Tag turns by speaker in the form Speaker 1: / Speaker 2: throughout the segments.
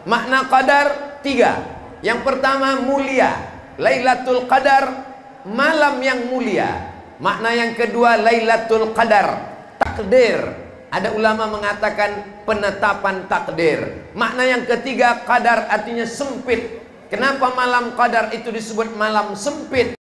Speaker 1: Makna qadar tiga. Yang pertama mulia, Lailatul Qadar, malam yang mulia. Makna yang kedua Lailatul Qadar, takdir. Ada ulama mengatakan penetapan takdir. Makna yang ketiga qadar artinya sempit. Kenapa malam qadar itu disebut malam sempit?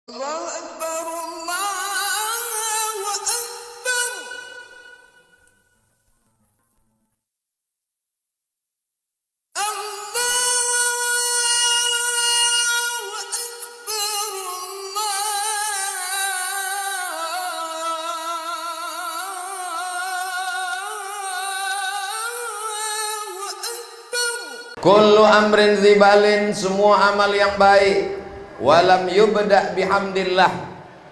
Speaker 1: Kullu amrin zibalin, semua amal yang baik, walam yubda' bihamdillah,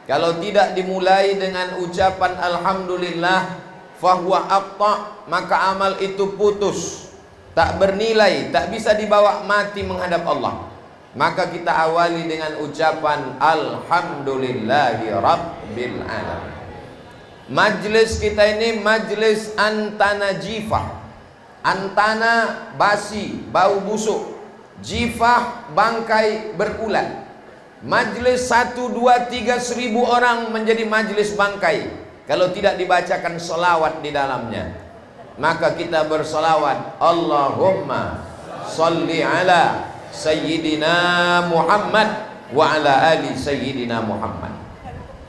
Speaker 1: kalau tidak dimulai dengan ucapan alhamdulillah, fahuwa abta', maka amal itu putus, tak bernilai, tak bisa dibawa mati menghadap Allah. Maka kita awali dengan ucapan alhamdulillahi rabbil alamin. Majlis kita ini majlis antana jifah. Antana basi, bau busuk, jifah bangkai berulat. Majlis 1, 2, 3 seribu orang menjadi majlis bangkai kalau tidak dibacakan selawat di dalamnya. Maka kita berselawat, Allahumma salli ala Sayyidina Muhammad wa ala ali Sayyidina Muhammad.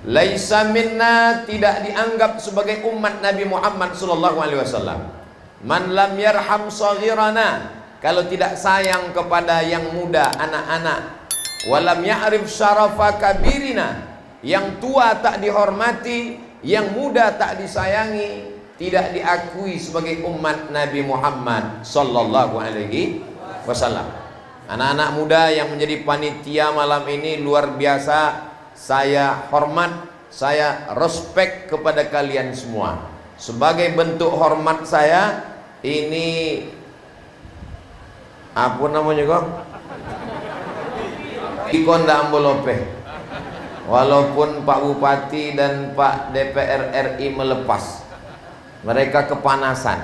Speaker 1: Laisa minna, tidak dianggap sebagai umat Nabi Muhammad sallallahu alaihi wasallam, man lam yarham saghirana, kalau tidak sayang kepada yang muda, anak-anak. Walam ya'rif syarafa kabirina, yang tua tak dihormati, yang muda tak disayangi, tidak diakui sebagai umat Nabi Muhammad sallallahu alaihi wasallam. Anak-anak muda yang menjadi panitia malam ini luar biasa, saya hormat, saya respect kepada kalian semua. Sebagai bentuk hormat saya, ini apa namanya kok? Ikon da ambolope. Walaupun Pak Bupati dan Pak DPR RI melepas, mereka kepanasan.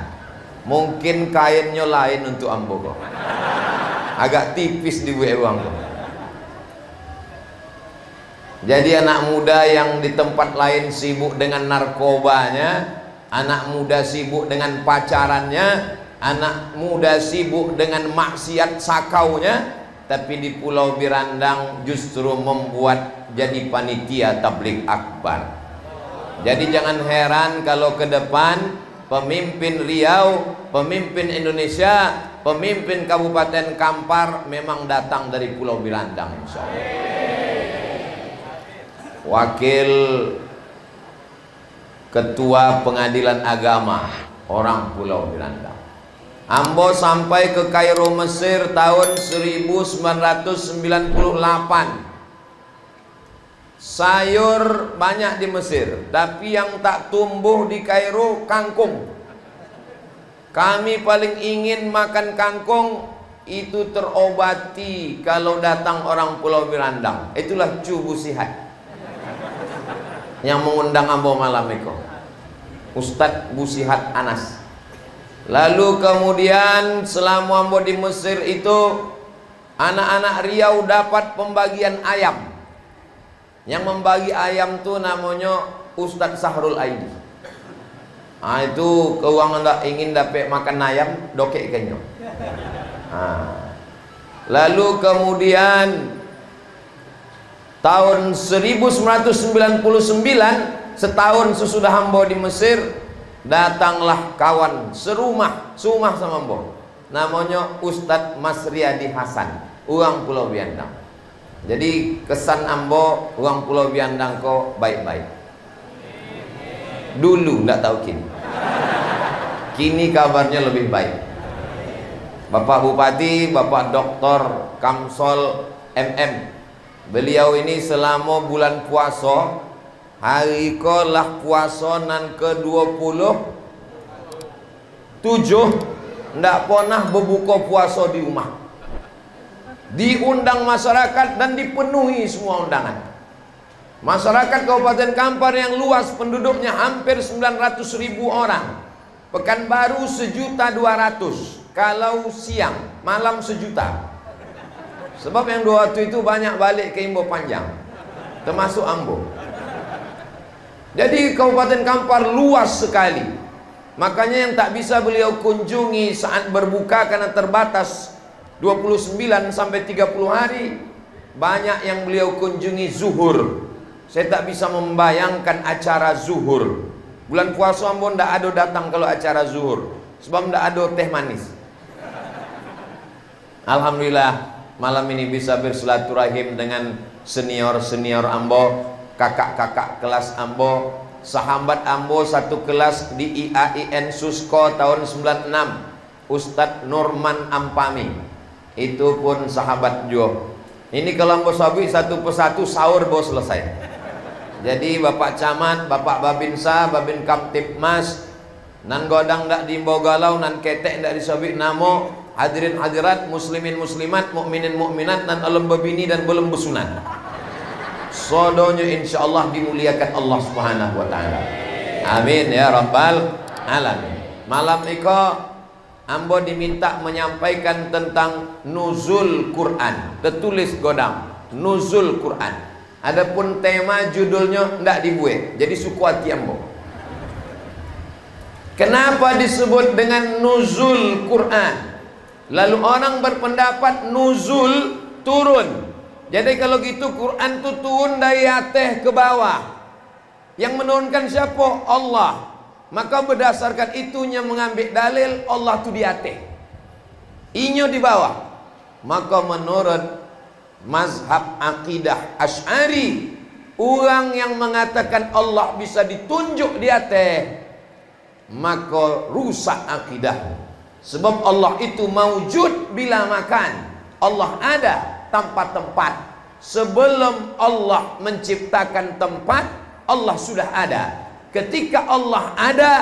Speaker 1: Mungkin kainnya lain untuk ambo kok. Agak tipis di uang kok. Jadi anak muda yang di tempat lain sibuk dengan narkobanya, anak muda sibuk dengan pacarannya, anak muda sibuk dengan maksiat sakaunya, tapi di Pulau Birandang justru membuat jadi panitia tabligh akbar. Jadi jangan heran kalau ke depan pemimpin Riau, pemimpin Indonesia, pemimpin Kabupaten Kampar memang datang dari Pulau Birandang, insyaallah. Wakil Ketua Pengadilan Agama orang Pulau Birandang. Ambo sampai ke Kairo, Mesir tahun 1998. Sayur banyak di Mesir, tapi yang tak tumbuh di Kairo kangkung. Kami paling ingin makan kangkung, itu terobati kalau datang orang Pulau Birandang. Itulah Cu Busihat yang mengundang ambo malam itu, Ustadz Busihat Anas. Lalu kemudian selama ambo di Mesir itu, anak-anak Riau dapat pembagian ayam. Yang membagi ayam tuh namanya Ustadz Sahrul Aidi. Nah, itu keuangan tak ingin dapat makan ayam, dokek kenyo. Nah. Lalu kemudian tahun 1999, setahun sesudah ambo di Mesir, datanglah kawan serumah sama ambo, namanya Ustadz Masriadi Hasan, uang Pulau Biandang. Jadi kesan ambo uang Pulau Biandang kok baik-baik. Dulu nggak tahu kini kabarnya lebih baik. Bapak Bupati, Bapak Doktor Kamsol MM, beliau ini selama bulan puasa, hari kolah puasa nan ke-27, ndak pernah berbuka puasa di rumah. Diundang masyarakat dan dipenuhi semua undangan. Masyarakat Kabupaten Kampar yang luas penduduknya hampir 900.000 orang. Pekanbaru 1.200.000. kalau siang, malam 1 juta. Sebab yang 2 waktu itu banyak balik ke Imbo Panjang, termasuk Ambo. Jadi Kabupaten Kampar luas sekali. Makanya yang tak bisa beliau kunjungi saat berbuka karena terbatas 29 sampai 30 hari, banyak yang beliau kunjungi zuhur. Saya tak bisa membayangkan acara zuhur. Bulan puasa Ambo ndak ada datang kalau acara zuhur, sebab ndak ada teh manis. Alhamdulillah malam ini bisa bersilaturahim dengan senior-senior Ambo, kakak-kakak kelas Ambo, sahabat Ambo satu kelas di IAIN Susko tahun 96, Ustadz Nurman Ampami. Itu pun sahabat Jo. Ini kalau Ambo sabi satu persatu sahur bos selesai. Jadi Bapak Camat, Bapak Babinsa, Babin Kamtipmas, nan godang dak dimbo galau, nan ketek dak disabik namo. Hadirin hadirat, muslimin muslimat, mukminin mukminat, dan alam babini dan belum besunat. Sodonya insyaallah dimuliakan Allah Subhanahu wa taala. Amin ya rabbal alamin. Malam iko Ambo diminta menyampaikan tentang nuzul Quran. Tertulis godang nuzul Quran. Adapun tema judulnya ndak dibuat. Jadi suku hati Ambo. Kenapa disebut dengan nuzul Quran? Lalu orang berpendapat nuzul turun. Jadi kalau gitu Quran itu turun dari atas ke bawah. Yang menurunkan siapa? Allah. Maka berdasarkan itunya mengambil dalil Allah itu di atas, inyo di bawah. Maka menurut mazhab akidah Asy'ari, orang yang mengatakan Allah bisa ditunjuk di atas, maka rusak akidahnya. Sebab Allah itu maujud bila makan. Allah ada tanpa tempat. Sebelum Allah menciptakan tempat, Allah sudah ada. Ketika Allah ada,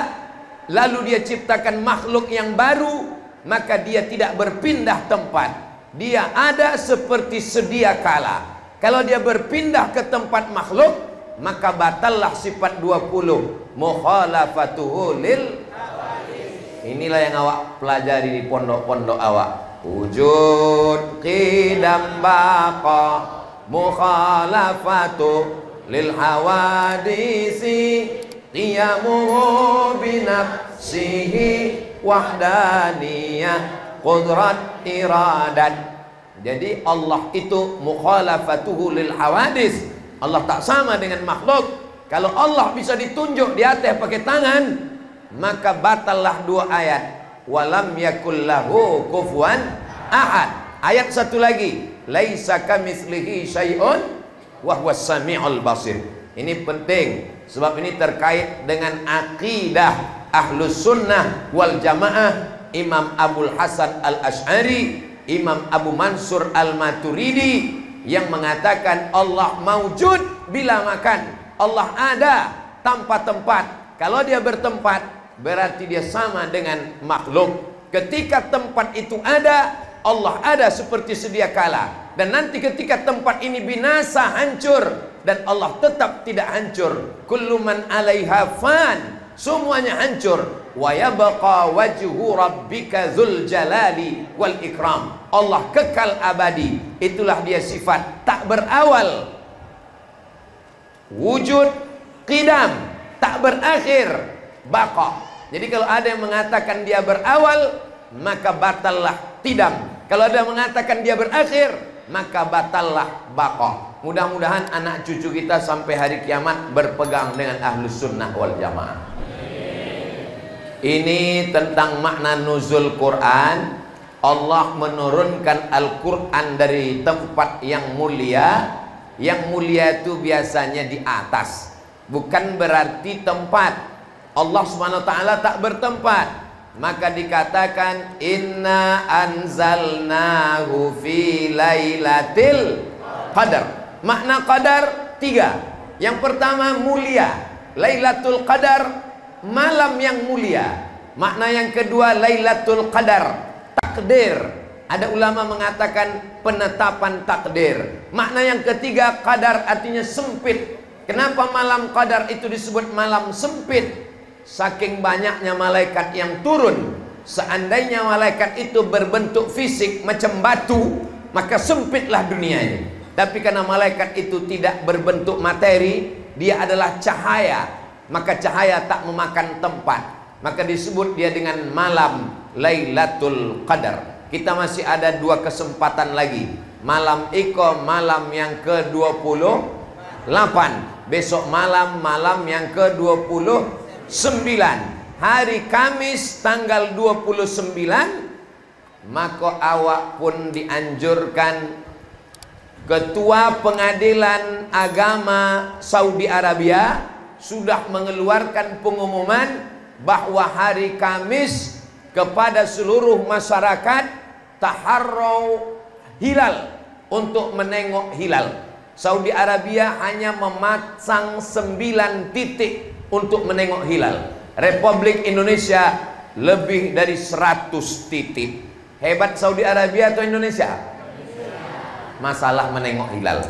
Speaker 1: lalu dia ciptakan makhluk yang baru, maka dia tidak berpindah tempat. Dia ada seperti sedia kala. Kalau dia berpindah ke tempat makhluk, maka batallah sifat 20. Mukhalafatuhu lil. Inilah yang awak pelajari di pondok-pondok awak. Wujud qidam baqa mukhalafatu lil hawadisi qiyamuhu binafsihi wahdaniyah qudrat iradat. Jadi Allah itu mukhalafatuhu lil hawadis. Allah tak sama dengan makhluk. Kalau Allah bisa ditunjuk di atas pakai tangan, maka batallah 2 ayat. Walam yakul lahu kufuwan ahad. Ayat satu lagi, laisa kamitslihi syai'un wa huwas samiul basir. Ini penting sebab ini terkait dengan akidah Ahlus Sunnah wal Jamaah. Imam Abul Hasan Al-Asy'ari, Imam Abu Mansur Al-Maturidi yang mengatakan Allah maujud bila makan. Allah ada tanpa tempat. Kalau dia bertempat, berarti dia sama dengan makhluk. Ketika tempat itu ada, Allah ada seperti sedia kala. Dan nanti ketika tempat ini binasa, hancur, dan Allah tetap tidak hancur. Kullu man 'alaiha fan, semuanya hancur. Wa yabqa wajhu rabbika dzul jalali wal ikram. Allah kekal abadi. Itulah dia sifat tak berawal. Wujud qidam, tak berakhir, baqa. Jadi kalau ada yang mengatakan dia berawal, maka batallah qidam. Kalau ada yang mengatakan dia berakhir, maka batallah baqa. Mudah-mudahan anak cucu kita sampai hari kiamat berpegang dengan Ahlus Sunnah wal Jamaah. Ini tentang makna nuzul Quran. Allah menurunkan Al-Quran dari tempat yang mulia. Yang mulia itu biasanya di atas, bukan berarti tempat. Allah Subhanahu wa taala tak bertempat. Maka dikatakan inna anzalnahu fi lailatul qadar. Makna qadar 3. Yang pertama mulia, Lailatul Qadar, malam yang mulia. Makna yang kedua Lailatul Qadar, takdir. Ada ulama mengatakan penetapan takdir. Makna yang ketiga qadar artinya sempit. Kenapa malam qadar itu disebut malam sempit? Saking banyaknya malaikat yang turun. Seandainya malaikat itu berbentuk fisik macam batu, maka sempitlah dunia ini. Tapi karena malaikat itu tidak berbentuk materi, dia adalah cahaya, maka cahaya tak memakan tempat, maka disebut dia dengan malam Lailatul Qadar. Kita masih ada 2 kesempatan lagi. Malam Iko, malam yang ke-28. Besok malam, malam yang ke-29. Hari Kamis tanggal 29, maka awak pun dianjurkan, Ketua Pengadilan Agama Saudi Arabia sudah mengeluarkan pengumuman bahwa hari Kamis kepada seluruh masyarakat taharrau hilal, untuk menengok hilal. Saudi Arabia hanya memasang 9 titik untuk menengok hilal. Republik Indonesia lebih dari 100 titik. Hebat Saudi Arabia atau Indonesia? Masalah menengok hilal.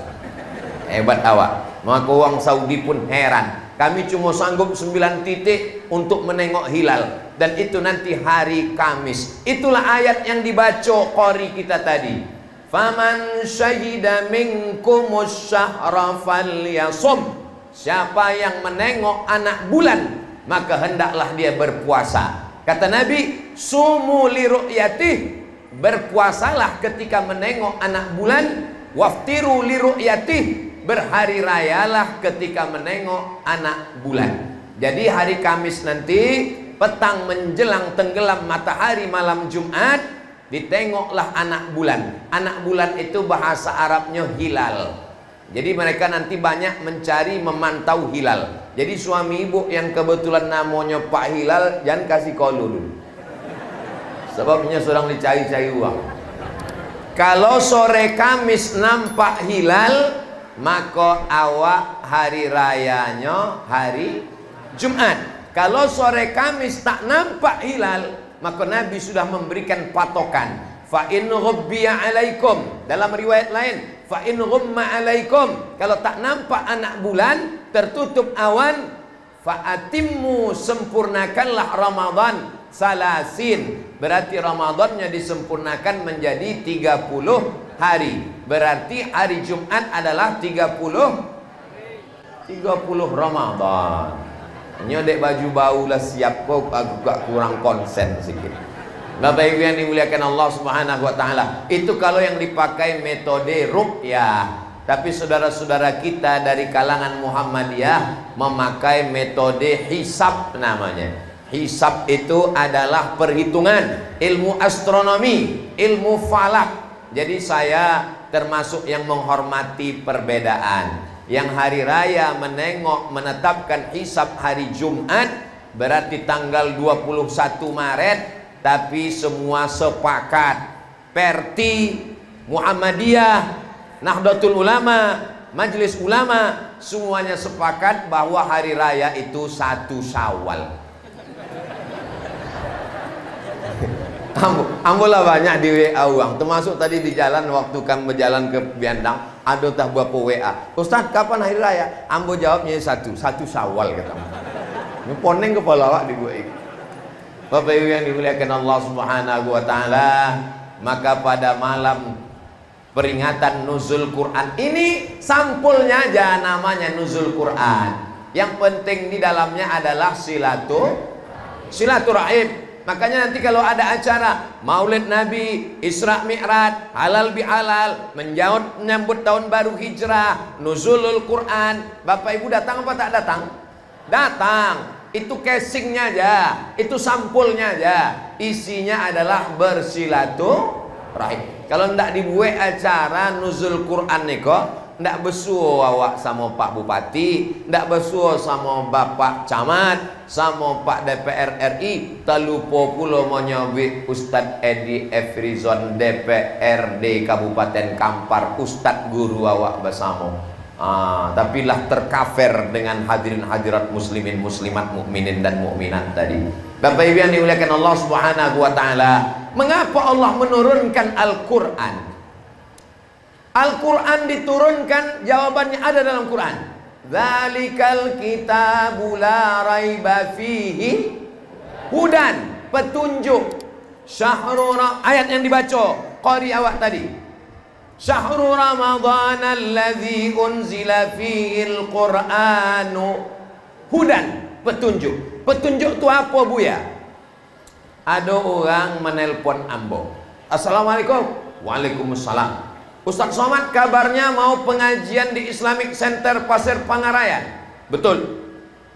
Speaker 1: Hebat awak. Maka orang Saudi pun heran. Kami cuma sanggup 9 titik untuk menengok hilal, dan itu nanti hari Kamis. Itulah ayat yang dibaca qari kita tadi. Faman syahida minkumus syahra falyasum. Siapa yang menengok anak bulan, maka hendaklah dia berpuasa. Kata Nabi, sumu li ru'yatih, berpuasalah ketika menengok anak bulan, waftiru li ru'yatih, berhari rayalah ketika menengok anak bulan. Jadi hari Kamis nanti petang menjelang tenggelam matahari malam Jumat, ditengoklah anak bulan. Anak bulan itu bahasa Arabnya hilal. Jadi mereka nanti banyak mencari memantau hilal. Jadi suami ibu yang kebetulan namanya Pak Hilal, jangan kasih kolu dulu, sebabnya sedang dicari-cari uang. Kalau sore Kamis nampak hilal, maka awak hari rayanya hari Jumat. Kalau sore Kamis tak nampak hilal, maka Nabi sudah memberikan patokan. Fa in ghubbiya alaikum, dalam riwayat lain, fa in ghumma alaikum, kalau tak nampak anak bulan, tertutup awan, fa atimmu, sempurnakanlah Ramadan salasin, berarti Ramadannya disempurnakan menjadi 30 hari. Berarti hari Jumat adalah 30 Ramadan. Nyodek baju bau lah siap kok, agak kurang konsen sedikit. Bapak Ibu yang dimuliakan Allah Subhanahu wa taala, itu kalau yang dipakai metode ruqyah. Tapi saudara-saudara kita dari kalangan Muhammadiyah memakai metode hisab namanya. Hisab itu adalah perhitungan, ilmu astronomi, ilmu falak. Jadi saya termasuk yang menghormati perbedaan. Yang hari raya menetapkan hisab hari Jumat, berarti tanggal 21 Maret. Tapi semua sepakat, Perti, Muhammadiyah, Nahdlatul Ulama, Majelis Ulama, semuanya sepakat bahwa hari raya itu 1 Syawal. Ambolah banyak di WA uang, termasuk tadi di jalan waktu kami berjalan ke Biandang, ada tah berapa WA, Ustaz kapan hari raya? Ambo jawabnya 1 Syawal kata. Ngeponeng kepala awak di gue. Bapak Ibu yang dimuliakan Allah Subhanahu wa taala, maka pada malam peringatan nuzul Quran ini, sampulnya aja namanya nuzul Quran. Yang penting di dalamnya adalah silaturahim. Makanya nanti kalau ada acara Maulid Nabi, Isra Mi'raj, halal bihalal, menyambut tahun baru Hijrah, nuzulul Quran, Bapak Ibu datang apa tak datang? Datang. Itu casingnya aja, itu sampulnya aja. Isinya adalah bersilaturahim. Kalau ndak dibuat acara nuzul Quran niko, ndak besuo awak sama Pak Bupati, ndak besuo sama Bapak Camat, sama Pak DPR RI, talupo pulo monyobi Ustadz Edi Efrizon DPRD Kabupaten Kampar, Ustadz guru awak bersama. Tapi lah terkafir dengan hadirin hadirat muslimin muslimat mukminin dan mukminat tadi. Bapak Ibu yang dimuliakan Allah Subhanahu wa taala, mengapa Allah menurunkan Al-Qur'an? Al-Quran diturunkan, jawabannya ada dalam Quran. Dzalikal kitabu la raiba fihi hudan petunjuk. Ayat yang dibaca qari awak tadi. Syahrul Ramadhan alladzi unzila fihil Qur'anu hudan, petunjuk. Petunjuk itu apa, Buya? Ada orang menelpon ambo. Assalamualaikum. Waalaikumsalam. Ustaz Somad kabarnya mau pengajian di Islamic Center Pasir Pangarayan. Betul.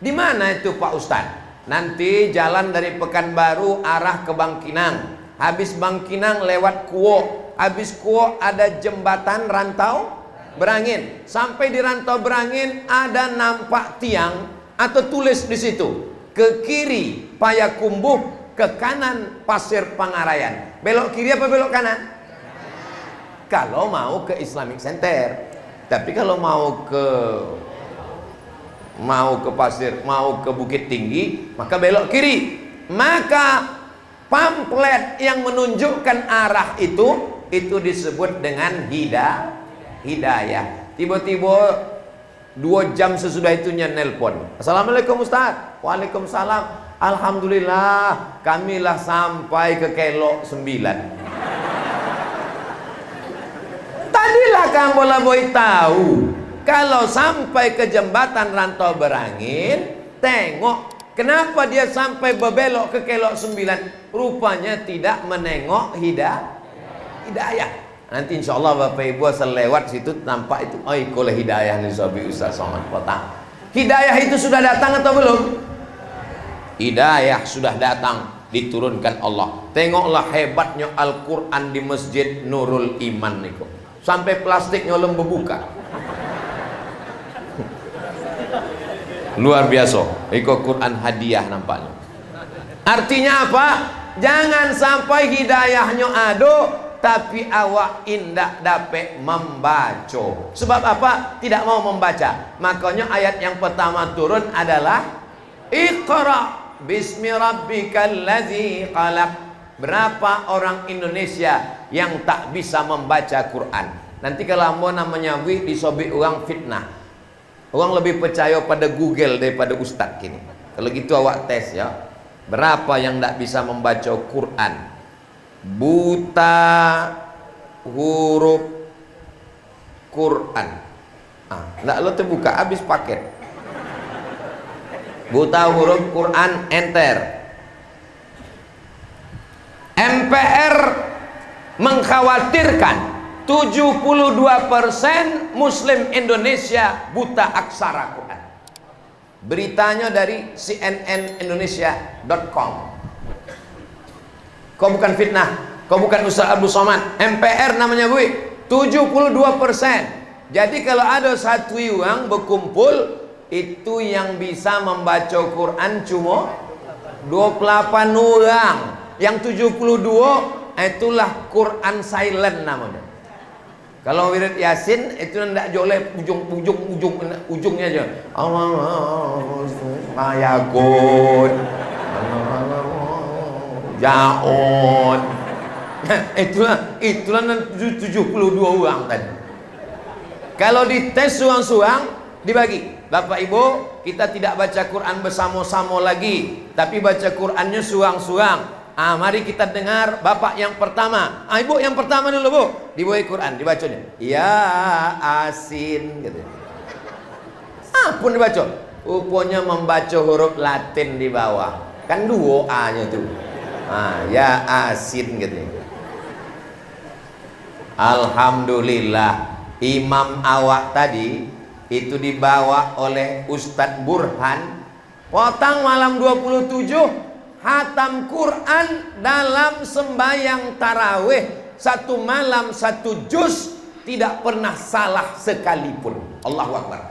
Speaker 1: Di mana itu Pak Ustaz? Nanti jalan dari Pekanbaru arah ke Bangkinang. Habis Bangkinang lewat Kuo. Habis Kuo ada jembatan Rantau Berangin. Sampai di Rantau Berangin ada nampak tiang atau tulis di situ. Ke kiri Payakumbuh, ke kanan Pasir Pangarayan. Belok kiri apa belok kanan? Kalau mau ke Islamic Center. Tapi kalau mau ke Pasir, mau ke Bukit Tinggi, maka belok kiri. Maka pamflet yang menunjukkan arah itu disebut dengan hidayah. Tiba-tiba 2 jam sesudah itunya nelpon. Assalamualaikum Ustaz. Waalaikumsalam. Alhamdulillah, kamilah sampai ke Kelok 9. Tadilah kamu boleh tahu. Kalau sampai ke jembatan Rantau Berangin, tengok kenapa dia sampai berbelok ke Kelok 9. Rupanya tidak menengok hidayah. Nanti insya Allah Bapak Ibu asal lewat situ nampak itu. Oh, ikolah hidayah nih Sobi Ustaz Somad Kota. Hidayah itu sudah datang atau belum? Hidayah sudah datang, diturunkan Allah. Tengoklah hebatnya Al-Quran di Masjid Nurul Iman niku. Sampai plastiknya lembu buka. Luar biasa. Iko Quran hadiah nampaknya. Artinya apa? Jangan sampai hidayahnya ada tapi awak indak dapat membaca. Sebab apa? Tidak mau membaca. Makanya ayat yang pertama turun adalah Iqra bismi rabbikal ladzi khalaq. Berapa orang Indonesia yang tak bisa membaca Quran? Nanti kalau ambo namanya disobek orang fitnah. Orang lebih percaya pada Google daripada Ustadz kini. Kalau gitu awak tes ya. Berapa yang tak bisa membaca Quran? Buta huruf Quran. Nggak lo terbuka habis paket. Buta huruf Quran, enter. MPR mengkhawatirkan 72% Muslim Indonesia buta aksara Quran. Beritanya dari cnnindonesia.com. Kau bukan fitnah, kau bukan Ustaz Abdul Somad. MPR namanya gue 72%. Jadi kalau ada satu orang berkumpul, itu yang bisa membaca Quran cuma 28 orang. Yang 72 itulah Quran silent namanya. Kalau wirid Yasin itu tidak joleh ujungnya aja. Mayakun, Jaon. Itulah 72 orang tadi. Kalau dites suang-suang dibagi. Bapak Ibu, kita tidak baca Quran bersama-sama lagi, tapi baca Qurannya suang-suang. Mari kita dengar Bapak yang pertama. Ibu yang pertama dulu Bu. Dibawa Quran, dibacanya. Ya Asin gitu. Pun dibaca. Rupanya membaca huruf Latin di bawah. Kan 2 A-nya tuh. Ya Asin gitu. Alhamdulillah. Imam awak tadi itu dibawa oleh Ustadz Burhan. Potang malam 27. Hatam Quran dalam sembahyang tarawih 1 malam 1 juz, tidak pernah salah sekalipun. Allahu Akbar.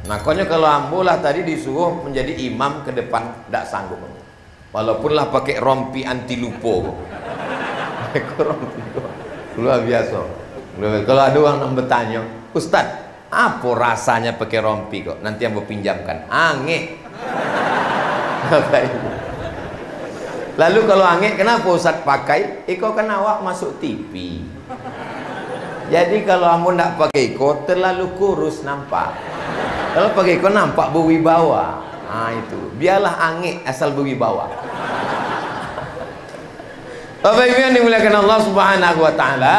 Speaker 1: Makanya kalau ambulah tadi disuruh menjadi imam ke depan tidak sanggup. Walaupunlah pakai rompi anti lupo. Luar biasa. Kalau ada orang yang bertanya, Ustaz, apa rasanya pakai rompi kok? Nanti yang berpinjamkan. Angin. Lalu kalau angin, kenapa Ustaz pakai? Iko kan awak masuk TV. Jadi kalau kamu tidak pakai iko terlalu kurus nampak. Kalau pakai iko nampak berwibawa. Itu biarlah angin asal berwibawa. Bapak Ibu yang dimuliakan Allah Subhanahu wa taala,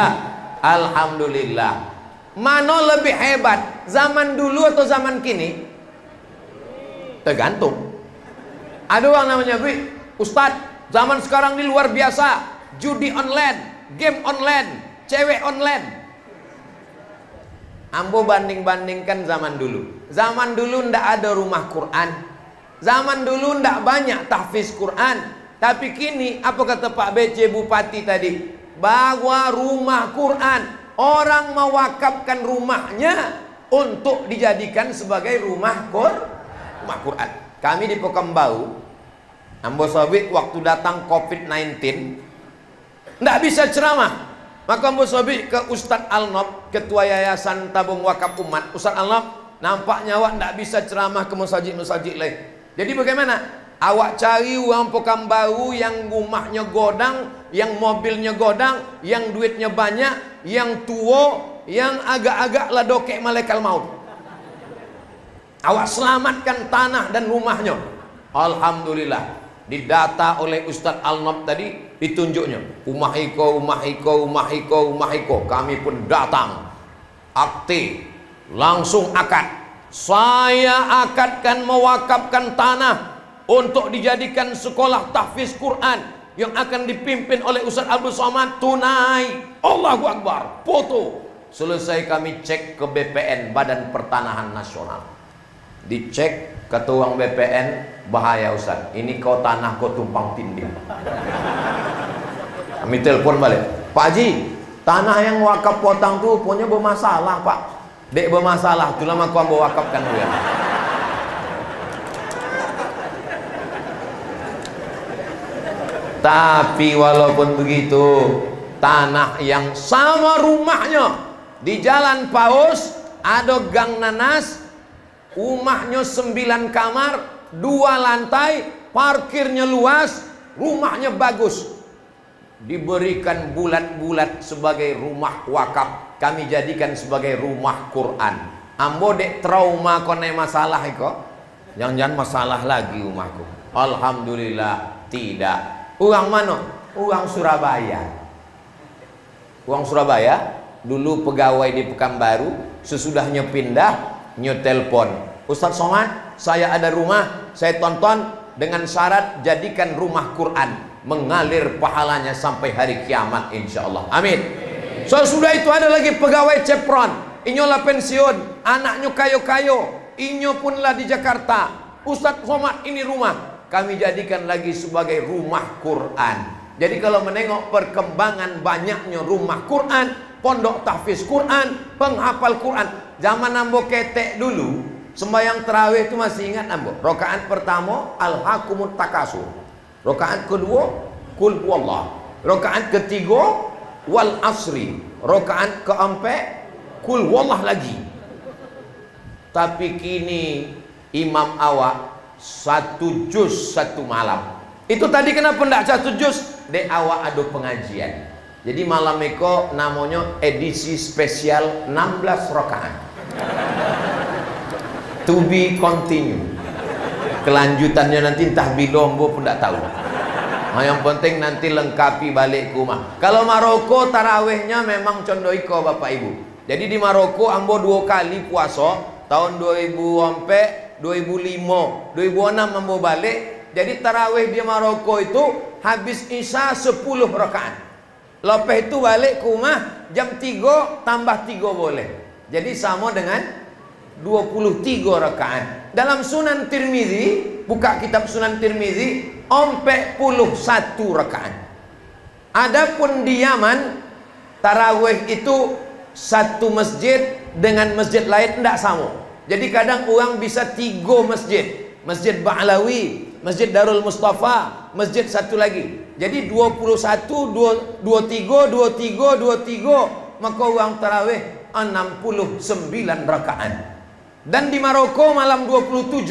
Speaker 1: alhamdulillah. Mana lebih hebat, zaman dulu atau zaman kini? Tergantung. Ada orang namanya Ustadz, zaman sekarang ini luar biasa, judi online, game online, cewek online. Ambo banding-bandingkan zaman dulu. Zaman dulu ndak ada rumah Quran. Zaman dulu ndak banyak tahfiz Quran. Tapi kini apa kata Pak BC Bupati tadi? Bahwa rumah Quran, orang mewakafkan rumahnya untuk dijadikan sebagai rumah Quran. Kami di Pekanbaru, ambo sabit waktu datang COVID-19 ndak bisa ceramah. Maka ambo sabit ke Ustadz Alnob, Ketua Yayasan Tabung Wakaf Umat. Ustadz Alnob, nampaknya awak ndak bisa ceramah ke masjid-masjid lain. Jadi bagaimana? Awak cari orang Pekanbaru yang rumahnya godang, yang mobilnya godang, yang duitnya banyak, yang tua, yang agak-agak ladokek malaikat maut. Awak selamatkan tanah dan rumahnya. Alhamdulillah, didata oleh Ustadz Alnob tadi, ditunjuknya rumah iko. Kami pun datang, aktif, langsung akad. Saya akadkan mewakafkan tanah untuk dijadikan sekolah tahfiz Quran yang akan dipimpin oleh Ustadz Abdul Somad tunai. Allahu Akbar, foto. Selesai kami cek ke BPN, Badan Pertanahan Nasional. Dicek ketua BPN, bahaya Ustaz, ini kau tanah kau tumpang tindih. Kami telepon balik, Pak Haji, tanah yang wakaf potang tuh punya bermasalah Pak. Dek bermasalah, itulah aku ambil wakafkan dia. Tapi walaupun begitu, tanah yang sama rumahnya di Jalan Paus, ada Gang Nanas, rumahnya 9 kamar, 2 lantai, parkirnya luas, rumahnya bagus. Diberikan bulat-bulat sebagai rumah wakaf, kami jadikan sebagai rumah Quran. Ambo dek trauma kone masalah iko, jangan-jangan masalah lagi rumahku. Alhamdulillah tidak. Uang mana? Uang Surabaya. Uang Surabaya, dulu pegawai di Pekanbaru, sesudahnya pindah, telepon, Ustadz Somad, saya ada rumah, saya tonton dengan syarat jadikan rumah Quran, mengalir pahalanya sampai hari kiamat insyaallah. Amin. So sudah itu ada lagi pegawai Cepron, inyolah pensiun, anaknya kayo-kayo, inyo punlah di Jakarta. Ustadz Somad, ini rumah kami jadikan lagi sebagai rumah Quran. Jadi kalau menengok perkembangan banyaknya rumah Quran, pondok tahfiz Quran, penghafal Quran. Zaman ambo ketek dulu, sembahyang tarawih itu masih ingat ambo. Rakaat pertama Al-Hakumut Takasur. Rakaat kedua Qul Huwallah. Rakaat ketiga Wal Asri. Rakaat keempat Qul Huwallah lagi. Tapi kini imam awak 1 juz 1 malam. Itu tadi kenapa ndak 1 juz? Dek awak ada pengajian. Jadi malam itu namanya edisi spesial 16 rakaat. To be continue. Kelanjutannya nanti entah bilombo pun tak tahu. Nah, yang penting nanti lengkapi balik ke rumah. Kalau Maroko tarawihnya memang condoiko Bapak Ibu. Jadi di Maroko ambo 2 kali puasa, tahun 2004, 2005, 2006 ambo balik. Jadi tarawih di Maroko itu habis Isya 10 rakaat. Lepas itu balik ke rumah jam 3 tambah 3 boleh. Jadi sama dengan 23 rakaat. Dalam Sunan Tirmizi, buka kitab Sunan Tirmizi, 41 rakaat. Adapun di Yaman, tarawih itu satu masjid dengan masjid lain tidak sama. Jadi kadang orang bisa 3 masjid. Masjid Ba'lawi, Masjid Darul Mustafa, masjid satu lagi. Jadi 21, 23, 23, 23, maka orang tarawih 69 rakaat. Dan di Maroko malam 27,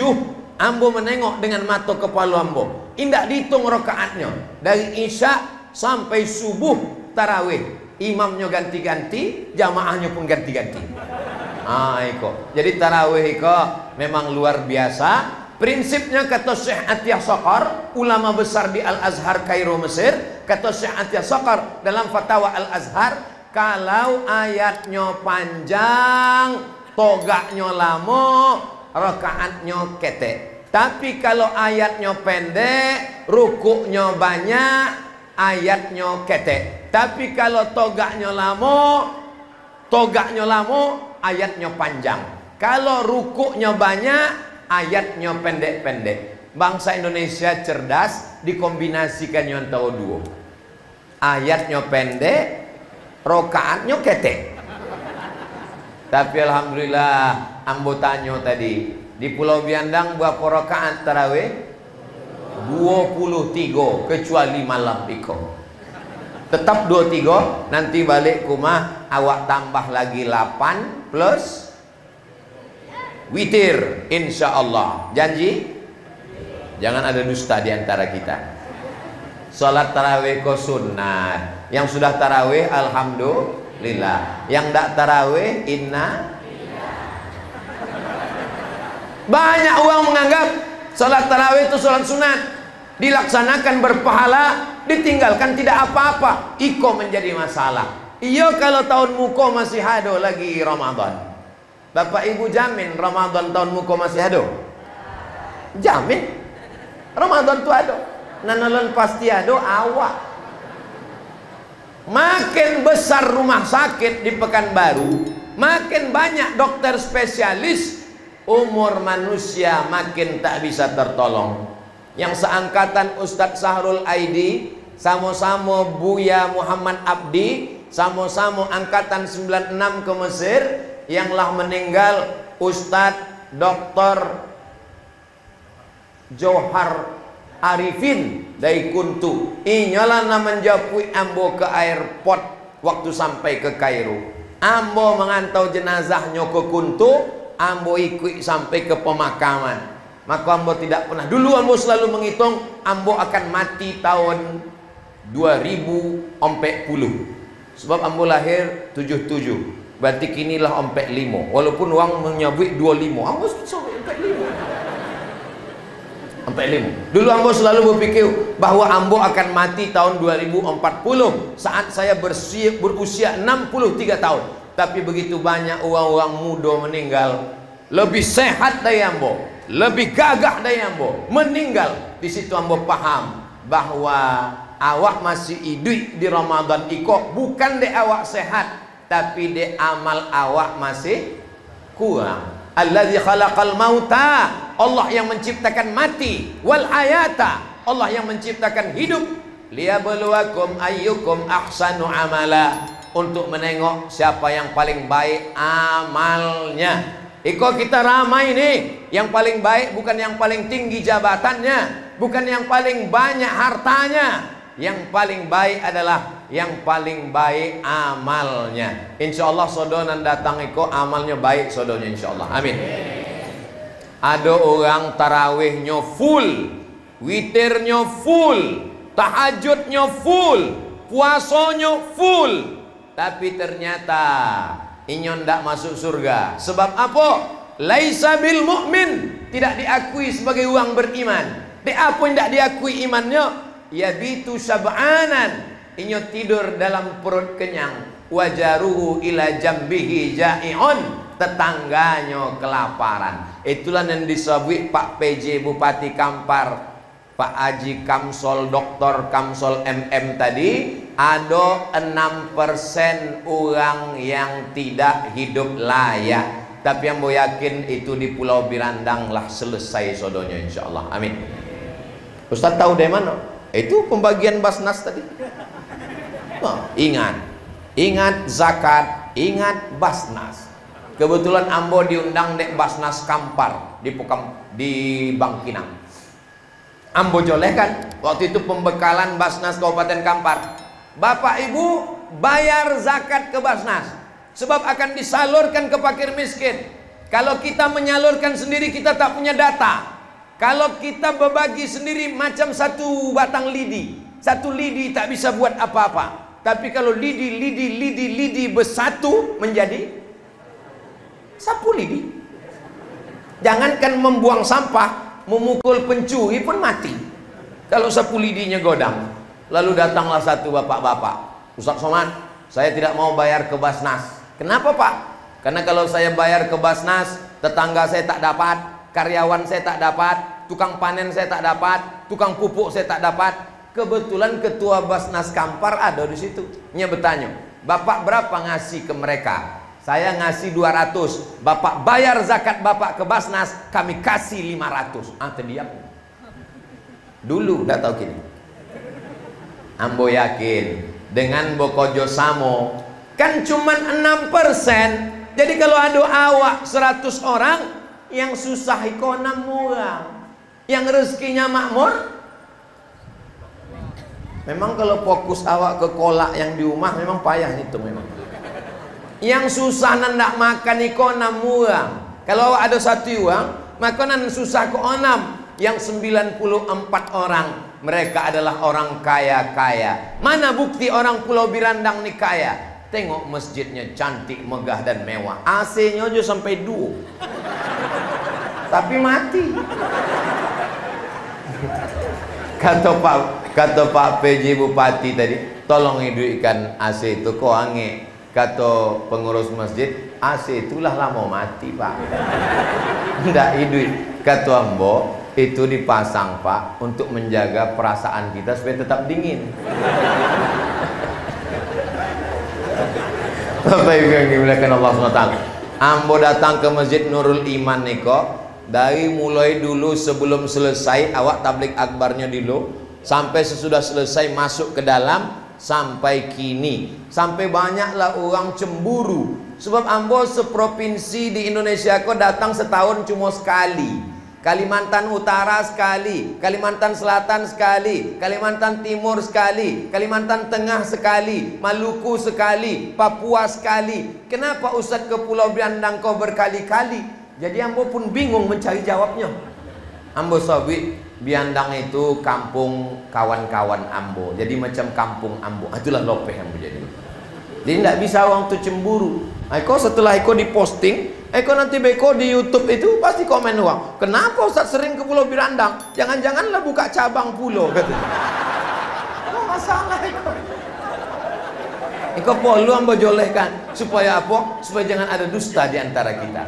Speaker 1: ambo menengok dengan mata kepala ambo. Indak dihitung rakaatnya. Dari Isya sampai subuh tarawih. Imamnya ganti-ganti, jamaahnya pun ganti-ganti. Jadi tarawih itu memang luar biasa. Prinsipnya kata Syekh Atiyah Saqar, ulama besar di Al-Azhar Kairo Mesir, kata Syekh Atiyah Saqar dalam fatwa Al-Azhar, kalau ayatnya panjang, togaknya lama, rakaatnya ketek. Tapi kalau ayatnya pendek, rukuknya banyak, ayatnya ketek. Tapi kalau togaknya lama, ayatnya panjang. Kalau rukuknya banyak, ayatnya pendek-pendek. Bangsa Indonesia cerdas, dikombinasikan yang tahu dua. Ayatnya pendek, rokaatnya ketek. Tapi alhamdulillah, anggotanya tadi di Pulau Biandang berapa rokaat tarawih? 23, kecuali malam iko. Tetap 23, nanti balik rumah awak tambah lagi 8 plus witir, insya Allah. Janji? Jangan ada dusta di antara kita. Salat tarawih ko sunnah. Yang sudah tarawih alhamdulillah. Yang tak tarawih inna. Banyak orang menganggap salat tarawih itu salat sunat, dilaksanakan berpahala, ditinggalkan tidak apa-apa. Iko menjadi masalah. Iya kalau tahun muko masih ada lagi Ramadan. Bapak Ibu jamin Ramadan tahun muko masih ada? Jamin Ramadan tu ada. Nanalan pasti ada awak. Makin besar rumah sakit di Pekanbaru, makin banyak dokter spesialis, umur manusia makin tak bisa tertolong. Yang seangkatan Ustadz Sahrul Aidi, sama-sama Buya Muhammad Abdi, sama-sama angkatan 96 ke Mesir, yanglah meninggal Ustadz Dr. Johar Arifin dari Kuntu. Inyalah nama menjapui ambo ke airport waktu sampai ke Kairo. Ambo mengantau jenazahnya ke Kuntu, ambo ikut sampai ke pemakaman. Maka ambo tidak pernah, dulu ambo selalu menghitung ambo akan mati tahun 2040. Sebab ambo lahir 77. Berarti kinilah 45. Walaupun orang menyebut 25, ambo sampai 45. Dulu ambo selalu berpikir bahwa ambo akan mati tahun 2040 saat saya berusia 63 tahun. Tapi begitu banyak orang-orang muda meninggal, lebih sehat dari ambo, lebih gagah dari ambo, meninggal. Di situ ambo paham bahwa awak masih hidup di Ramadan iko bukan de awak sehat, tapi de amal awak masih kurang. Allazi khalaqal mauta, Allah yang menciptakan mati, wal hayata, Allah yang menciptakan hidup, liyabluwakum ayyukum ahsanu amala, untuk menengok siapa yang paling baik amalnya. Iko kita ramai nih, yang paling baik bukan yang paling tinggi jabatannya, bukan yang paling banyak hartanya. Yang paling baik adalah yang paling baik amalnya. Insya Allah sodonan datang iko amalnya baik sodonya, insya Allah. Amin. Ada orang tarawihnya full, witirnya full, tahajudnya full, puasanya full, tapi ternyata inyon ndak masuk surga. Sebab apa? Laisa bil mu'min, tidak diakui sebagai orang beriman. Apa yang tidak diakui imannya? Yabitu sab'anan, inyo tidur dalam perut kenyang, wajaruhu ila jambihi ja'i'un, tetangganya kelaparan. Itulah yang disebut Pak PJ Bupati Kampar, Pak Haji Kamsol, Doktor Kamsol MM tadi, ada 6% orang yang tidak hidup layak. Tapi yang mau yakin itu di Pulau Birandang lah selesai sodonya, insya Allah. Amin. Ustaz tahu dari mana? Itu pembagian basnas tadi. Oh, ingat zakat, ingat basnas. Kebetulan ambo diundang dek basnas Kampar di Bangkinang. Ambo joleh kan, waktu itu pembekalan basnas Kabupaten Kampar. Bapak Ibu bayar zakat ke basnas, sebab akan disalurkan ke fakir miskin. Kalau kita menyalurkan sendiri kita tak punya data. Kalau kita berbagi sendiri macam satu batang lidi, satu lidi tak bisa buat apa-apa. Tapi kalau lidi bersatu menjadi sapu lidi. Jangankan membuang sampah, memukul pencuri pun mati kalau sapu lidinya godam. Lalu datanglah satu bapak-bapak, Ustaz Somad, saya tidak mau bayar ke Basnas. Kenapa Pak? Karena kalau saya bayar ke Basnas, tetangga saya tak dapat, karyawan saya tak dapat, tukang panen saya tak dapat, tukang pupuk saya tak dapat. Kebetulan ketua Basnas Kampar ada di situ. Nya bertanya, Bapak berapa ngasih ke mereka? Saya ngasih 200. Bapak bayar zakat Bapak ke Basnas, kami kasih 500. Terdiam. Dulu dah tahu kini. Ambo yakin dengan Bokojo Samo kan cuman 6%. Jadi kalau ada awak 100 orang, yang susah iko 6 orang, yang rezekinya makmur. Memang kalau fokus awak ke kolak yang di rumah memang payah itu memang. Yang susah nandak makan iko 6 orang. Kalau awak ada 1 orang, makanan susah ko 6. Yang 94 orang mereka adalah orang kaya-kaya. Mana bukti orang Pulau Birandang ni kaya? Tengok masjidnya cantik, megah dan mewah. AC-nya aja sampai 2. Tapi mati. Kata Pak PJ Bupati tadi, tolong hidupkan AC itu kok ange. Kata pengurus masjid, AC itulah lama mati Pak. Tidak hidup. Kata Ambo, itu dipasang Pak untuk menjaga perasaan kita supaya tetap dingin. Bapak Ibu yang dimuliakan Allah SWT, Ambo datang ke Masjid Nurul Iman niko, dari mulai dulu sebelum selesai awak tablik akbarnya dulu, sampai sesudah selesai masuk ke dalam, sampai kini, sampai banyaklah orang cemburu. Sebab Ambo seprovinsi di Indonesia kok datang setahun cuma sekali. Kalimantan Utara sekali, Kalimantan Selatan sekali, Kalimantan Timur sekali, Kalimantan Tengah sekali, Maluku sekali, Papua sekali. Kenapa Ustadz ke Pulau Birandang kau berkali-kali? Jadi Ambo pun bingung mencari jawabnya. Ambo sabi, Biandang itu kampung kawan-kawan Ambo, jadi macam kampung Ambo. Itulah lopeh Ambo jadi. Jadi tidak bisa orang tu cemburu. Eko setelah Eko diposting, Eko nanti beko di YouTube itu pasti komen uang. Kenapa Ustaz sering ke Pulau Birandang? Jangan-janganlah buka cabang pulau katanya. Apa masalah Eko? Eko perlu Ambo jolehkan supaya apa? Supaya jangan ada dusta di antara kita.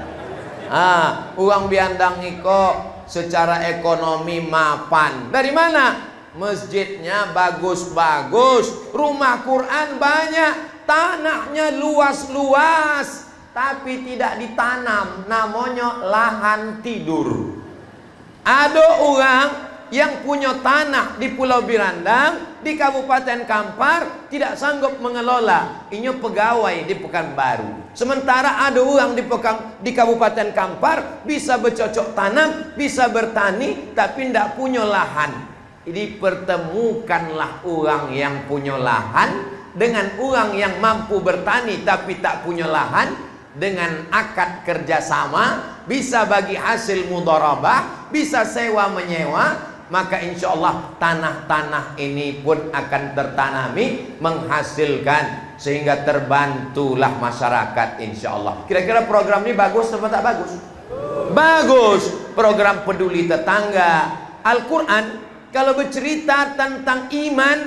Speaker 1: Uang Biandang Eko secara ekonomi mapan. Dari mana? Masjidnya bagus-bagus, rumah Quran banyak, tanahnya luas-luas, tapi tidak ditanam, namanya lahan tidur. Ada orang yang punya tanah di Pulau Birandang, di Kabupaten Kampar, tidak sanggup mengelola. Ini pegawai di Pekanbaru. Sementara ada orang di Kabupaten Kampar bisa bercocok tanam, bisa bertani, tapi tidak punya lahan. Jadi pertemukanlah orang yang punya lahan dengan orang yang mampu bertani tapi tak punya lahan. Dengan akad kerjasama, bisa bagi hasil mudharabah, bisa sewa menyewa, maka insya Allah tanah-tanah ini pun akan tertanami, menghasilkan, sehingga terbantulah masyarakat insya Allah. Kira-kira program ini bagus atau tak bagus? Bagus. Program peduli tetangga. Al-Quran kalau bercerita tentang iman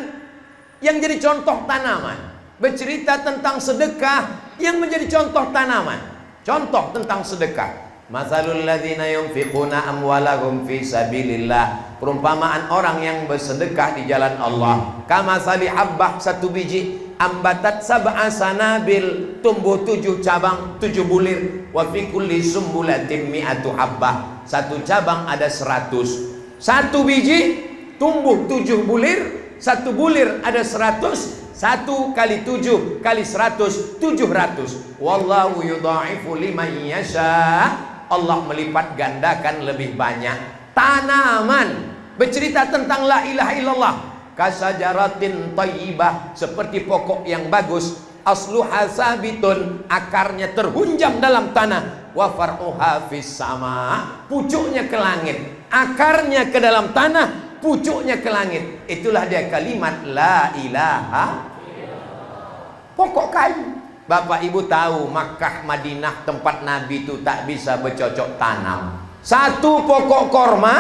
Speaker 1: yang jadi contoh tanaman, bercerita tentang sedekah yang menjadi contoh tanaman. Contoh tentang sedekah. Matsalul ladzina yunfiquna amwalahum fi sabilillah. Perumpamaan orang yang bersedekah di jalan Allah. Kamatsali habbah, satu biji, ambatat sab'a sanabil, tumbuh 7 cabang, 7 bulir. Wa fi kulli sumbulatin mi'atu habbah. Satu cabang ada 100. Satu biji tumbuh 7 bulir, satu bulir ada 100. 1 kali 7 kali 100, 700. Wallahu yudha'ifu liman yasha. Allah melipat gandakan lebih banyak. Tanaman bercerita tentang la ilaha illallah. Kasajaratin thayyibah, seperti pokok yang bagus. Asluha sabitun, akarnya terhunjam dalam tanah. Wa far'uha fis sama, pucuknya ke langit. Akarnya ke dalam tanah, pucuknya ke langit. Itulah dia kalimat la ilaha. Pokok kayu. Bapak Ibu tahu Makkah Madinah tempat Nabi itu tak bisa bercocok tanam. Satu pokok korma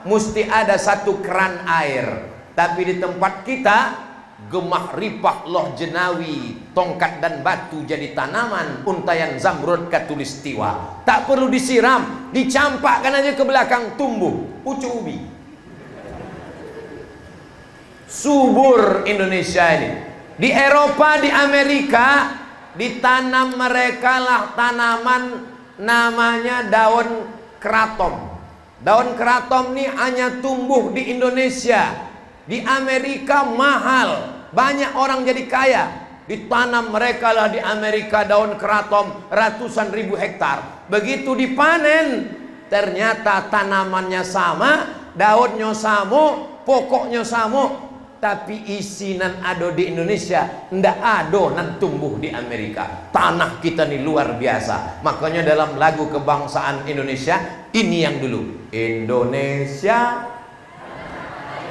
Speaker 1: mesti ada satu keran air. Tapi di tempat kita, gemah ripah loh jenawi, tongkat dan batu jadi tanaman, untayan zamrud katulistiwa. Tak perlu disiram, dicampakkan aja ke belakang, tumbuh pucuk ubi. Subur Indonesia ini. Di Eropa, di Amerika, ditanam mereka lah tanaman namanya daun keraton. Daun keraton ini hanya tumbuh di Indonesia. Di Amerika mahal, banyak orang jadi kaya. Ditanam mereka lah di Amerika daun keraton ratusan ribu hektar. Begitu dipanen, ternyata tanamannya sama, daunnya sama, pokoknya sama, tapi isinan ado di Indonesia ndak ado nan tumbuh di Amerika. Tanah kita nih luar biasa. Makanya dalam lagu kebangsaan Indonesia ini yang dulu, Indonesia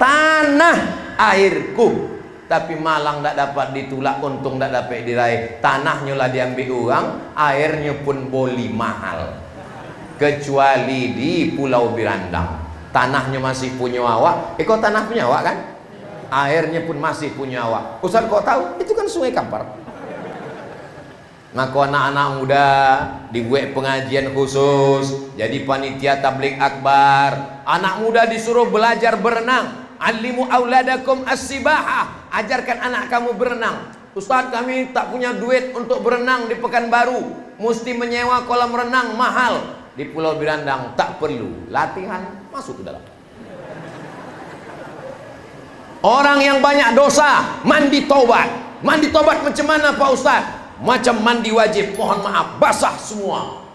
Speaker 1: tanah airku. Tapi malang ndak dapat ditulak, untung ndak dapat diraih. Tanahnya lah diambil orang, airnya pun boli mahal. Kecuali di Pulau Birandang, tanahnya masih punya awak. Kok tanah punya awak kan? Airnya pun masih punya awak. Ustaz kok tahu? Itu kan Sungai Kampar. Maka anak-anak muda dibuat pengajian khusus, jadi panitia tabligh akbar. Anak muda disuruh belajar berenang. Alimu auladakum as-sibahah, ajarkan anak kamu berenang. Ustaz, kami tak punya duit untuk berenang di Pekanbaru, mesti menyewa kolam renang mahal. Di Pulau Birandang tak perlu, latihan masuk ke dalam. Orang yang banyak dosa, mandi tobat. Mandi tobat macam mana Pak Ustaz? Macam mandi wajib, mohon maaf, basah semua.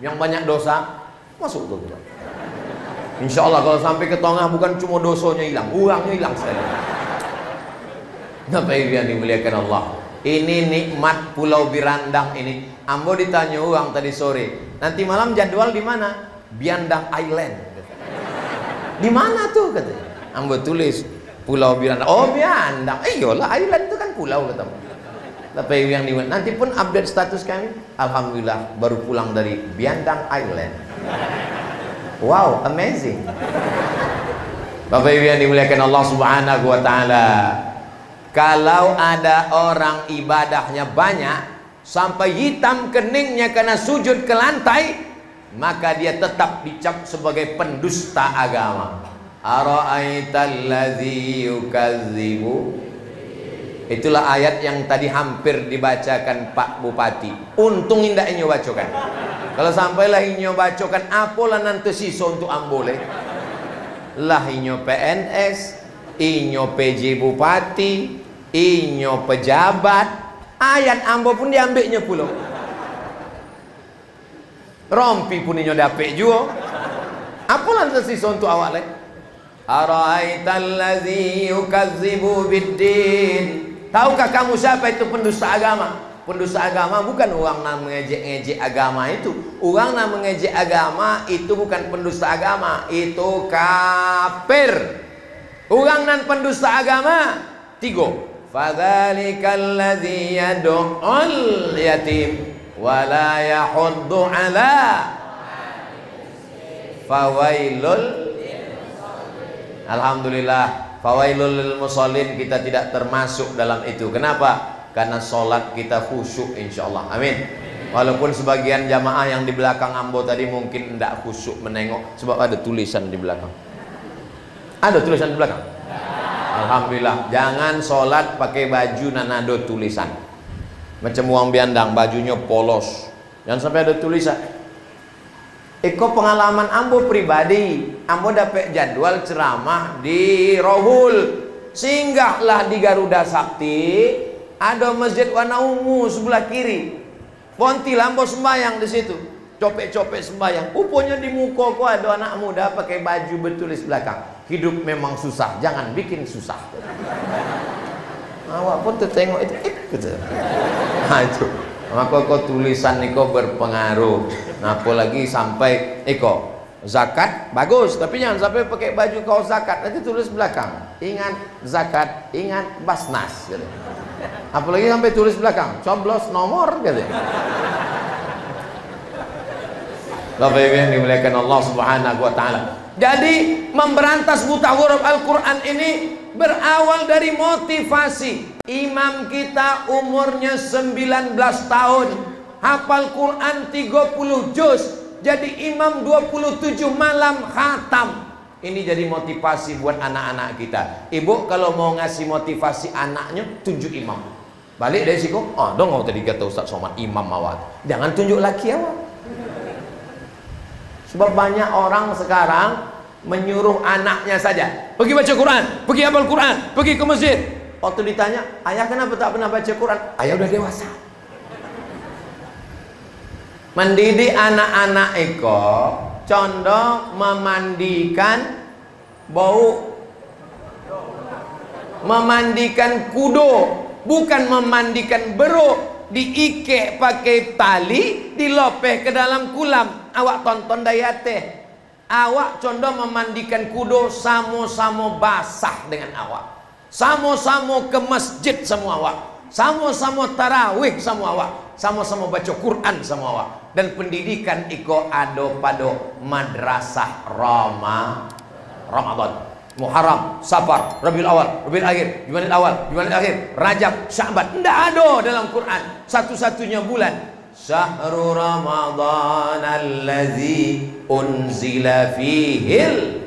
Speaker 1: Yang banyak dosa, masuk ke dalam. Insya Allah kalau sampai ke tengah bukan cuma dosanya hilang, uangnya hilang sekali. Bapak Ibu yang dimuliakan Allah, ini nikmat Pulau Birandang ini. Ambo ditanya uang tadi sore, nanti malam jadwal di mana? Biandang Island. Di mana tuh katanya? Ambo tulis Pulau Birandang. Oh Biandang, iyalah Island itu kan pulau ketemu. Bapak Ibu yang dimuliakan, nanti pun update status kami. Alhamdulillah baru pulang dari Biandang Island. Wow, amazing. Bapak Ibu yang dimuliakan Allah Subhanahu wa taala, kalau ada orang ibadahnya banyak sampai hitam keningnya karena sujud ke lantai, maka dia tetap dicap sebagai pendusta agama. Ara'aital ladzi yukadzibu. Itulah ayat yang tadi hampir dibacakan Pak Bupati. Untung indah inyo bacakan. Kalau sampailah inyo bacakan, apalah nanti sisa untuk ambole. Lah inyo PNS, inyo PJ Bupati, inyo pejabat, ayat ambo pun diambilnya pulau. Rompi pun inyo dapet juga. Apalah nanti sisa untuk awak leh. Ara'aital ladzi yukadzibu biddin. Tahukah kamu siapa itu pendusta agama? Pendusta agama bukan orang yang mengejek-ngejek agama itu. Orang yang mengejek agama itu bukan pendusta agama, itu kafir. Orang yang pendusta agama tiga. Fadzalikal ladzi yad'ul yatim wa la yahuddu ala fawailul. Alhamdulillah, fawailul lil musallin kita tidak termasuk dalam itu. Kenapa? Karena sholat kita khusyuk insyaallah. Amin. Walaupun sebagian jamaah yang di belakang ambo tadi mungkin tidak khusyuk menengok, sebab ada tulisan di belakang. Ada tulisan di belakang? Alhamdulillah. Jangan sholat pakai baju nanado tulisan. Macam uang biandang, bajunya polos. Jangan sampai ada tulisan. Eko pengalaman ambo pribadi, ambo dapat jadwal ceramah di Rohul. Singgahlah di Garuda Sakti, ada masjid warna ungu sebelah kiri. Bontil ambo sembayang di situ. Copek-copek sembayang. Rupanya di muka kok ada anak muda pakai baju bertulis belakang. Hidup memang susah, jangan bikin susah. Awak pun tertengok itu, gitu. Nah itu. Maka kok tulisan niko berpengaruh. Nah, apalagi sampai zakat bagus, tapi jangan sampai pakai baju kaos zakat. Nanti tulis belakang, ingat zakat, ingat Basnas gitu. Apalagi sampai tulis belakang, coblos nomor gitu. Bapak Ibu yang dimuliakan Allah Subhanahu wa taala. Jadi memberantas buta huruf Al-Qur'an ini berawal dari motivasi. Imam kita umurnya 19 tahun, hafal Quran 30 juz, jadi imam 27 malam khatam. Ini jadi motivasi buat anak-anak kita. Ibu kalau mau ngasih motivasi anaknya, tunjuk imam. Balik dari situ, oh dong tadi kata Ustaz Somad imam awak. Jangan tunjuk laki awak. Sebab banyak orang sekarang menyuruh anaknya saja, pergi baca Quran, pergi hafal Quran, pergi ke masjid. Waktu ditanya, ayah kenapa tak pernah baca Quran? Ayah udah dewasa. Mendidik anak-anak eko, condong memandikan bau, memandikan kudo, bukan memandikan beruk. Diike pakai tali, dilopeh ke dalam kulam. Awak tonton dayate. Awak condong memandikan kudo, sama-sama basah dengan awak, sama-sama ke masjid semua awak, sama-sama tarawih semua awak, sama-sama baca Quran semua awak. Dan pendidikan iko ado pado madrasah Ramadan, Muharram, Safar, Rabiul Awal, Rabiul Akhir, Jumadil Awal, Jumadil Akhir, Rajab, Sya'ban. Tidak ada dalam Quran. Satu-satunya bulan Syahrul Ramadan allazi unzila fihil.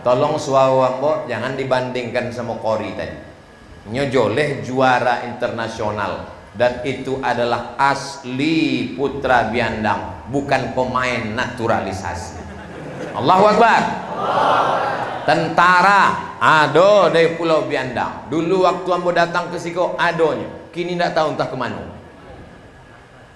Speaker 1: Tolong suara mbok jangan dibandingkan sama Qori tadi. Nyojoleh juara internasional dan itu adalah asli putra Biandang, bukan pemain naturalisasi. Allahu Akbar. Tentara ado dari Pulau Biandang. Dulu waktu ambo datang ke Siko adonya. Kini tidak tahu entah kemana.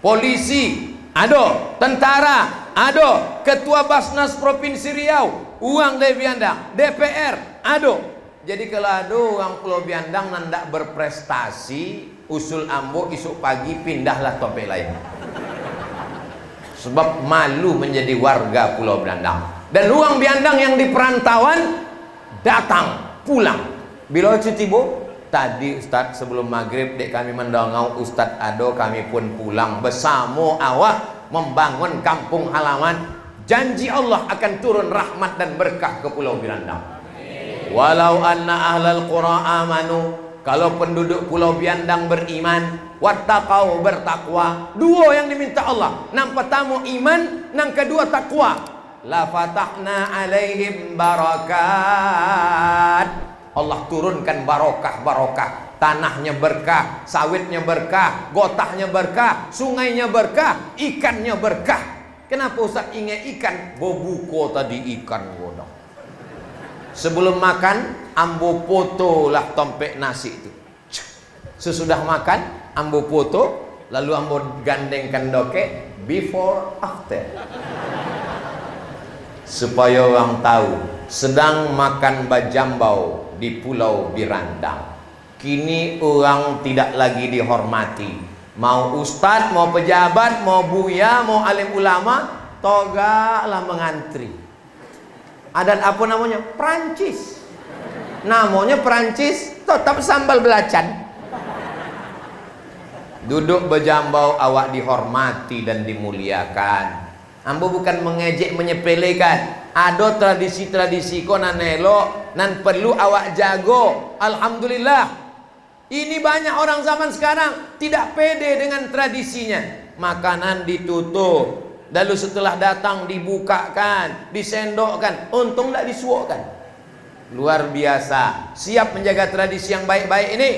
Speaker 1: Polisi ado, tentara ado, ketua Basnas Provinsi Riau, uang dari Biandang, DPR ado. Jadi kalau ada orang Pulau Biandang nandak berprestasi, usul ambo isuk pagi pindahlah topik lain. Sebab malu menjadi warga Pulau Biandang. Dan uang Biandang yang di perantauan datang pulang. Bila cuti bu, tadi Ustadz sebelum maghrib dek kami mendongau Ustadz ado, kami pun pulang bersama awak membangun kampung halaman. Janji Allah akan turun rahmat dan berkah ke Pulau Biandang. Walau anna ahlal qura amanu, kalau penduduk Pulau Biandang beriman, wattaqau bertakwa, dua yang diminta Allah. Nang pertama iman, nang kedua takwa. La fatahna alaihim barakat. Allah turunkan barokah, tanahnya berkah, sawitnya berkah, gotahnya berkah, sungainya berkah, ikannya berkah. Kenapa Ustaz ingat ikan? Bobuko tadi ikan godong. Sebelum makan, ambo foto lah tompek nasi itu. Sesudah makan, ambo foto, lalu ambo gandengkan doke before after. Supaya orang tahu sedang makan bajambau di Pulau Birandang. Kini orang tidak lagi dihormati. Mau ustadz, mau pejabat, mau buya, mau alim ulama, toga lah mengantri. Adat apa namanya? Perancis. Namanya Perancis, tetap sambal belacan. Duduk bajambau awak dihormati dan dimuliakan. Ambo bukan mengejek menyepelekan. Ada tradisi-tradisi ko nan elok, nan perlu awak jago. Alhamdulillah. Ini banyak orang zaman sekarang tidak pede dengan tradisinya. Makanan ditutup, lalu setelah datang dibukakan, disendokkan. Untung tidak disuokkan. Luar biasa. Siap menjaga tradisi yang baik-baik ini?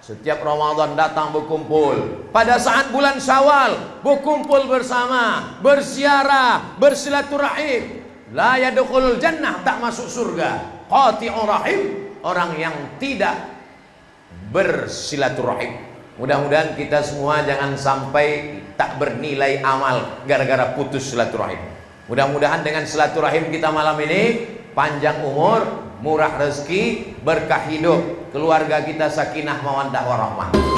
Speaker 1: Setiap Ramadan datang berkumpul. Pada saat bulan Syawal berkumpul bersama, berziarah, bersilaturahim. La yadkhulul jannah, tak masuk surga. Qati'ur rahim, orang yang tidak bersilaturahim. Mudah-mudahan kita semua jangan sampai tak bernilai amal gara-gara putus silaturahim. Mudah-mudahan dengan silaturahim kita malam ini panjang umur, murah rezeki, berkah hidup, keluarga kita sakinah mawaddah warahmah.